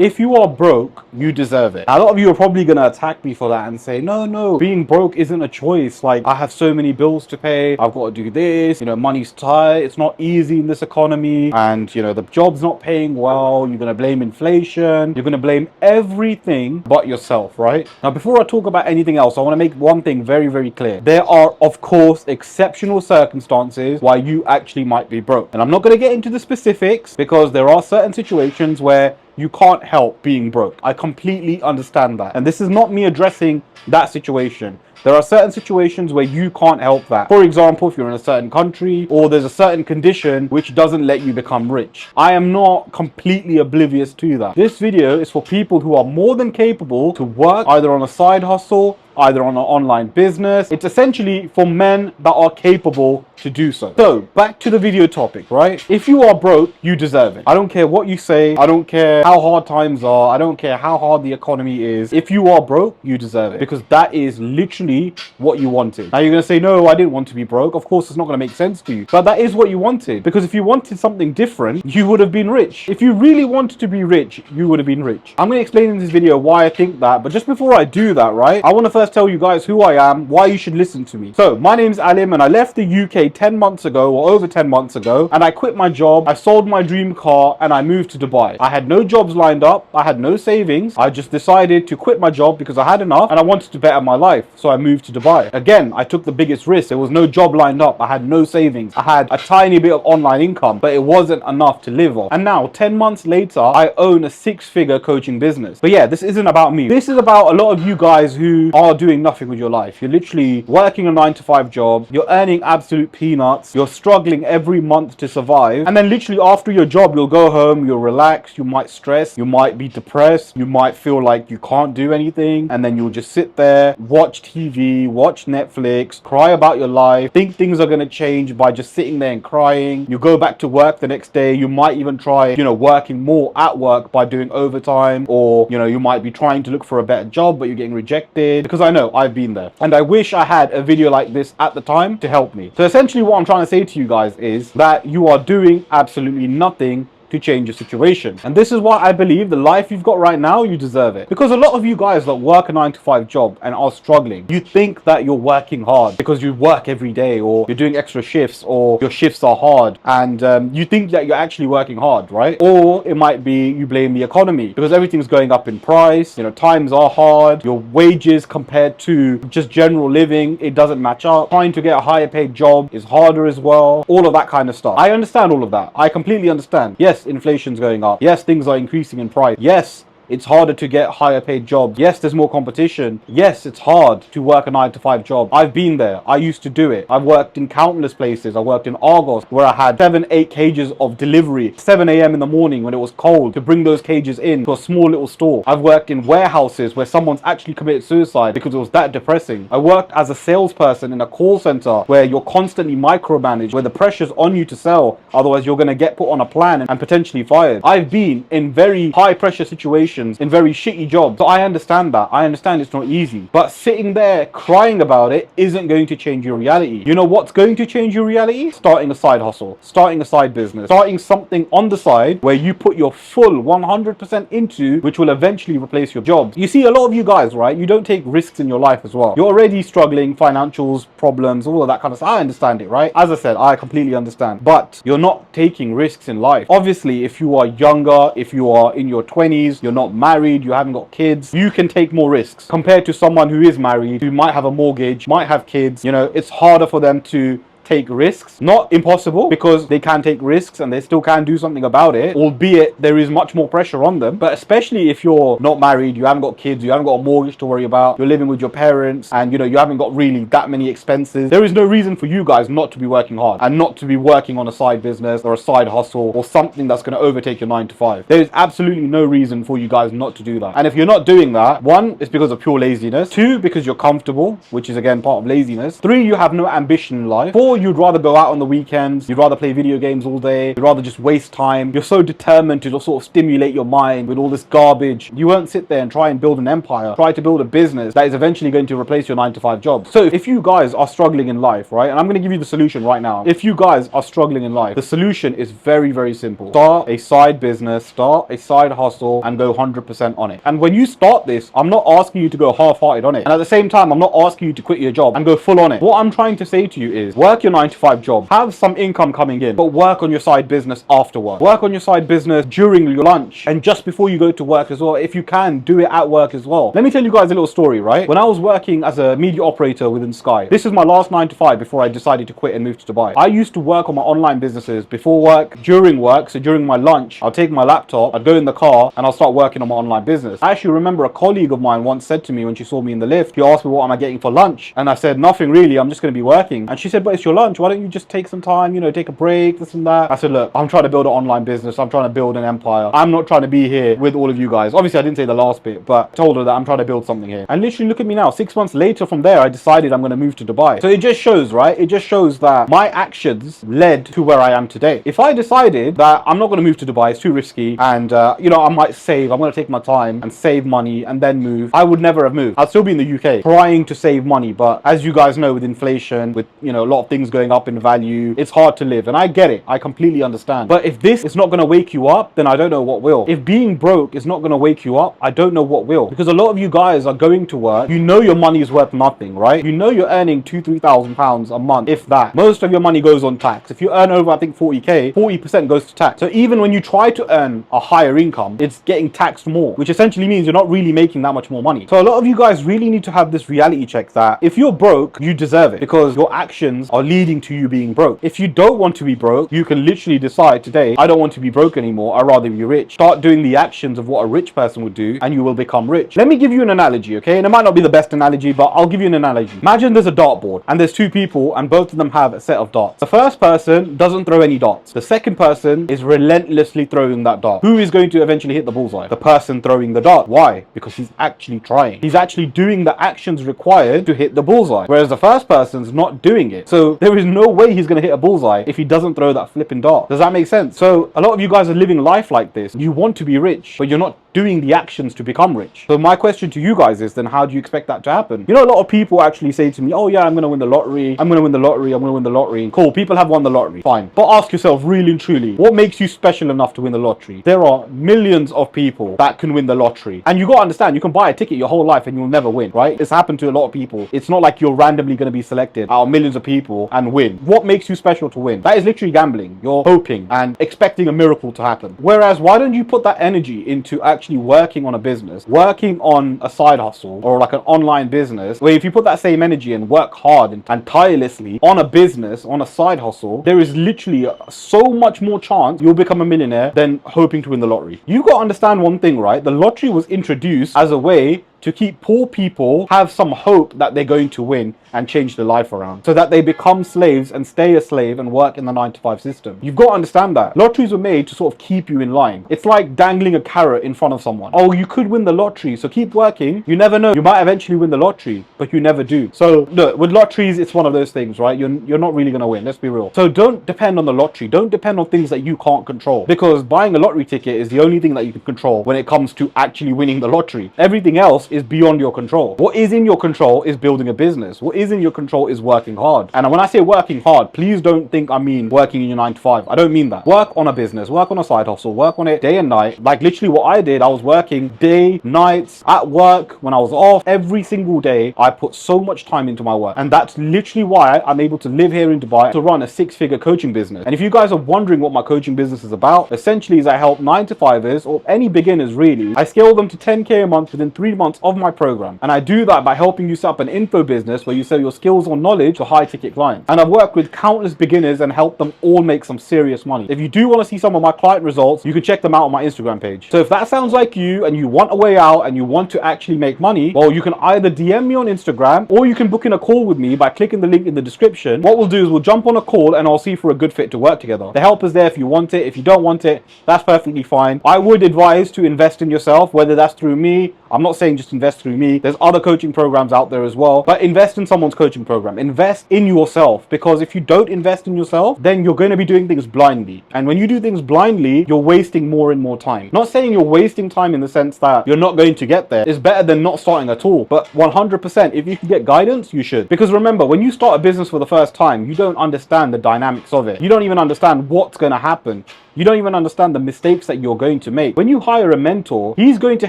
If you are broke, you deserve it. Now, a lot of you are probably going to attack me for that and say, no, being broke isn't a choice. Like, I have so many bills to pay. I've got to do this. Money's tight. It's not easy in this economy. And, the job's not paying well. You're going to blame inflation. You're going to blame everything but yourself, right? Now, before I talk about anything else, I want to make one thing very, very clear. There are, of course, exceptional circumstances why you actually might be broke. And I'm not going to get into the specifics because there are certain situations where you can't help being broke. I completely understand that. And this is not me addressing that situation. There are certain situations where you can't help that. For example, if you're in a certain country or there's a certain condition which doesn't let you become rich. I am not completely oblivious to that. This video is for people who are more than capable to work either on a side hustle, either on an online business. It's essentially for men that are capable to do so. So back to the video topic, right? If you are broke, you deserve it. I don't care what you say. I don't care how hard times are. I don't care how hard the economy is. If you are broke, you deserve it, because that is literally what you wanted. Now you're going to say, no, I didn't want to be broke. Of course, it's not going to make sense to you, but that is what you wanted, because if you wanted something different, you would have been rich. If you really wanted to be rich, you would have been rich. I'm going to explain in this video why I think that, but just before I do that, right, I want to first tell you guys who I am, why you should listen to me. So my name's Alim, and I left the UK 10 months ago, or over 10 months ago, and I quit my job. I sold my dream car and I moved to Dubai. I had no jobs lined up. I had no savings. I just decided to quit my job because I had enough and I wanted to better my life. So I moved to Dubai. Again, I took the biggest risk. There was no job lined up. I had no savings. I had a tiny bit of online income, but it wasn't enough to live on. And now 10 months later, I own a 6-figure coaching business. But yeah, this isn't about me. This is about a lot of you guys who are doing nothing with your life. You're literally working a 9-to-5 job. You're earning absolute peanuts. You're struggling every month to survive. And then literally after your job, you'll go home, you'll relax, you might stress, you might be depressed, you might feel like you can't do anything. And then you'll just sit there, watch TV, watch Netflix, cry about your life, think things are going to change by just sitting there and crying. You go back to work the next day. You might even try, working more at work by doing overtime, or, you might be trying to look for a better job, but you're getting rejected. Because I know I've been there. And I wish I had a video like this at the time to help me. So essentially what I'm trying to say to you guys is that you are doing absolutely nothing to change your situation. And this is why I believe the life you've got right now, you deserve it. Because a lot of you guys that work a 9-to-5 job and are struggling, you think that you're working hard because you work every day, or you're doing extra shifts, or your shifts are hard, and you think that you're actually working hard, right? Or it might be you blame the economy because everything's going up in price. Times are hard. Your wages compared to just general living, it doesn't match up. Trying to get a higher paid job is harder as well. All of that kind of stuff. I understand all of that. I completely understand. Yes, inflation's going up. Yes, things are increasing in price. Yes, it's harder to get higher paid jobs. Yes, there's more competition. Yes, it's hard to work a 9-to-5 job. I've been there. I used to do it. I've worked in countless places. I worked in Argos, where I had 7-8 cages of delivery, 7 a.m. in the morning when it was cold, to bring those cages in to a small little store. I've worked in warehouses where someone's actually committed suicide because it was that depressing. I worked as a salesperson in a call center where you're constantly micromanaged, where the pressure's on you to sell. Otherwise, you're going to get put on a plan and potentially fired. I've been in very high pressure situations, in very shitty jobs. So I understand that. I understand it's not easy. But sitting there crying about it isn't going to change your reality. You know what's going to change your reality? Starting a side hustle, starting a side business, starting something on the side where you put your full 100% into, which will eventually replace your job. You see, a lot of you guys, right, you don't take risks in your life as well. You're already struggling, financials, problems, all of that kind of stuff. I understand it, right? As I said, I completely understand. But you're not taking risks in life. Obviously, if you are younger, if you are in your 20s, you're not married, you haven't got kids, you can take more risks compared to someone who is married, who might have a mortgage, might have kids. It's harder for them to take risks. Not impossible, because they can take risks and they still can do something about it, albeit there is much more pressure on them. But especially if you're not married, you haven't got kids, you haven't got a mortgage to worry about, you're living with your parents, and you haven't got really that many expenses, there is no reason for you guys not to be working hard and not to be working on a side business or a side hustle or something that's going to overtake your 9-to-5. There is absolutely no reason for you guys not to do that. And if you're not doing that, 1, it's because of pure laziness. 2, because you're comfortable, which is again part of laziness. 3, you have no ambition in life. 4, you'd rather go out on the weekends, you'd rather play video games all day, you'd rather just waste time. You're so determined to just sort of stimulate your mind with all this garbage. You won't sit there and try and build an empire, try to build a business that is eventually going to replace your 9-to-5 job. So if you guys are struggling in life, right, and I'm going to give you the solution right now. If you guys are struggling in life, the solution is very, very simple. Start a side business, start a side hustle, and go 100% on it. And when you start this, I'm not asking you to go half-hearted on it. And at the same time, I'm not asking you to quit your job and go full on it. What I'm trying to say to you is work your 9-to-5 job, have some income coming in, but work on your side business after work. Work on your side business during your lunch and just before you go to work as well. If you can, do it at work as well. Let me tell you guys a little story, right? When I was working as a media operator within Sky, this is my last 9-to-5 before I decided to quit and move to Dubai. I used to work on my online businesses before work, during work. So during my lunch, I'll take my laptop, I'd go in the car and I'll start working on my online business. I actually remember a colleague of mine once said to me when she saw me in the lift, she asked me what am I getting for lunch? And I said, nothing really, I'm just going to be working. And she said, but it's your lunch, why don't you just take some time, you know, take a break, this and that. I said, look, I'm trying to build an online business, I'm trying to build an empire. I'm not trying to be here with all of you guys. Obviously I didn't say the last bit, but I told her that I'm trying to build something here. And literally look at me now, 6 months later from there, I decided I'm going to move to Dubai. So it just shows, right? It just shows that my actions led to where I am today. If I decided that I'm not going to move to Dubai, it's too risky, and you know, I might save, I'm going to take my time and save money and then move, I would never have moved. I'd still be in the UK trying to save money. But as you guys know, with inflation, with, you know, a lot of things going up in value, it's hard to live. And I get it, I completely understand. But if this is not going to wake you up, then I don't know what will. If being broke is not going to wake you up, I don't know what will. Because a lot of you guys are going to work, you know your money is worth nothing, right? You know you're earning £2,000-3,000 a month, if that. Most of your money goes on tax. If you earn over, I think 40k, 40% goes to tax. So even when you try to earn a higher income, it's getting taxed more, which essentially means you're not really making that much more money. So a lot of you guys really need to have this reality check that if you're broke, you deserve it because your actions are leading to you being broke. If you don't want to be broke, you can literally decide today, I don't want to be broke anymore, I'd rather be rich. Start doing the actions of what a rich person would do and you will become rich. Let me give you an analogy, okay? And it might not be the best analogy, but I'll give you an analogy. Imagine there's a dartboard and there's two people and both of them have a set of darts. The first person doesn't throw any darts. The second person is relentlessly throwing that dart. Who is going to eventually hit the bullseye? The person throwing the dart. Why? Because he's actually trying. He's actually doing the actions required to hit the bullseye. Whereas the first person's not doing it. So there is no way he's going to hit a bullseye if he doesn't throw that flipping dart. Does that make sense? So a lot of you guys are living life like this. You want to be rich, but you're not doing the actions to become rich. So my question to you guys is then how do you expect that to happen? You know, a lot of people actually say to me, oh yeah, I'm going to win the lottery. I'm going to win the lottery. I'm going to win the lottery. Cool. People have won the lottery. Fine. But ask yourself really and truly, what makes you special enough to win the lottery? There are millions of people that can win the lottery. And you got to understand, you can buy a ticket your whole life and you'll never win, right? It's happened to a lot of people. It's not like you're randomly going to be selected out of millions of people and win. What makes you special to win? That is literally gambling. You're hoping and expecting a miracle to happen. Whereas why don't you put that energy into actually working on a business, working on a side hustle or like an online business, where if you put that same energy and work hard and tirelessly on a business, on a side hustle, there is literally so much more chance you'll become a millionaire than hoping to win the lottery. You got to understand one thing, right? The lottery was introduced as a way to keep poor people have some hope that they're going to win and change their life around, so that they become slaves and stay a slave and work in the 9-to-5 system. You've got to understand that. Lotteries were made to sort of keep you in line. It's like dangling a carrot in front of someone. Oh, you could win the lottery, so keep working. You never know. You might eventually win the lottery, but you never do. So look, with lotteries, it's one of those things, right? You're not really going to win. Let's be real. So don't depend on the lottery. Don't depend on things that you can't control, because buying a lottery ticket is the only thing that you can control when it comes to actually winning the lottery. Everything else is beyond your control. What is in your control is building a business. What is in your control is working hard. And when I say working hard, please don't think I mean working in your 9-to-5. I don't mean that. Work on a business, work on a side hustle, work on it day and night. Like literally what I did, I was working day, nights, at work, when I was off, every single day. I put so much time into my work. And that's literally why I'm able to live here in Dubai to run a 6-figure coaching business. And if you guys are wondering what my coaching business is about, essentially is I help 9-to-5ers or any beginners really. I scale them to 10k a month within 3 months of my program. And I do that by helping you set up an info business where you sell your skills or knowledge to high ticket clients. And I've worked with countless beginners and helped them all make some serious money. If you do want to see some of my client results, you can check them out on my Instagram page. So if that sounds like you and you want a way out and you want to actually make money, well, you can either DM me on Instagram or you can book in a call with me by clicking the link in the description. What we'll do is we'll jump on a call and I'll see if we're a good fit to work together. The help is there if you want it. If you don't want it, that's perfectly fine. I would advise to invest in yourself, whether that's through me. I'm not saying just just invest through me. There's other coaching programs out there as well, but invest in someone's coaching program. Invest in yourself, because if you don't invest in yourself, then you're going to be doing things blindly. And when you do things blindly, you're wasting more and more time. Not saying you're wasting time in the sense that you're not going to get there. It's better than not starting at all. But 100%, if you can get guidance, you should. Because remember, when you start a business for the first time, you don't understand the dynamics of it. You don't even understand what's going to happen. You don't even understand the mistakes that you're going to make. When you hire a mentor, he's going to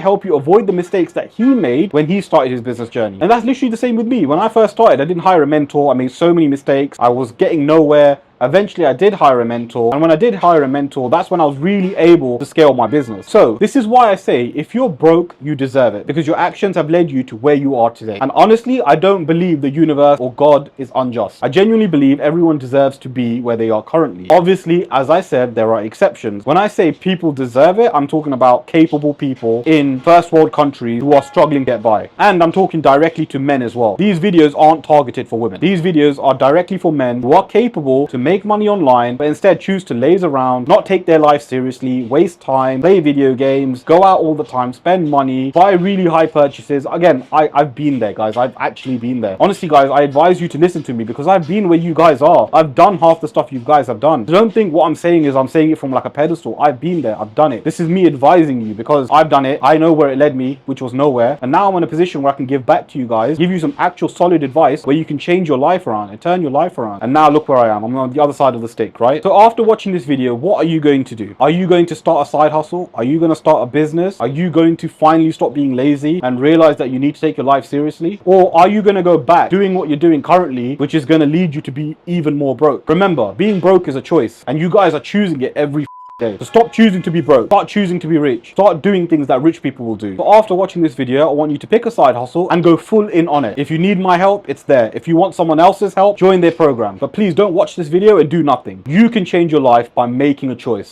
help you avoid the mistakes that he made when he started his business journey. And that's literally the same with me. When I first started, I didn't hire a mentor. I made so many mistakes. I was getting nowhere. Eventually, I did hire a mentor. And when I did hire a mentor, that's when I was really able to scale my business. So this is why I say, if you're broke, you deserve it, because your actions have led you to where you are today. And honestly, I don't believe the universe or God is unjust. I genuinely believe everyone deserves to be where they are currently. Obviously, as I said, there are exceptions. When I say people deserve it, I'm talking about capable people in first world countries who are struggling to get by. And I'm talking directly to men as well. These videos aren't targeted for women. These videos are directly for men who are capable to make money online, but instead choose to laze around, not take their life seriously, waste time, play video games, go out all the time, spend money, buy really high purchases. Again, I've been there, guys. I've actually been there. Honestly, guys, I advise you to listen to me, because I've been where you guys are. I've done half the stuff you guys have done. So don't think what I'm saying is I'm saying it from like a pedestal. I've been there. I've done it. This is me advising you, because I've done it. I know where it led me, which was nowhere. And now I'm in a position where I can give back to you guys, give you some actual solid advice where you can change your life around and turn your life around. And now look where I am. I'm on the other side of the stick, right? So after watching this video, what are you going to do? Are you going to start a side hustle? Are you going to start a business? Are you going to finally stop being lazy and realize that you need to take your life seriously? Or are you going to go back doing what you're doing currently, which is going to lead you to be even more broke? Remember, being broke is a choice, and you guys are choosing it every day. So stop choosing to be broke. Start choosing to be rich. Start doing things that rich people will do. But after watching this video, I want you to pick a side hustle and go full in on it. If you need my help, it's there. If you want someone else's help, join their program. But please don't watch this video and do nothing. You can change your life by making a choice.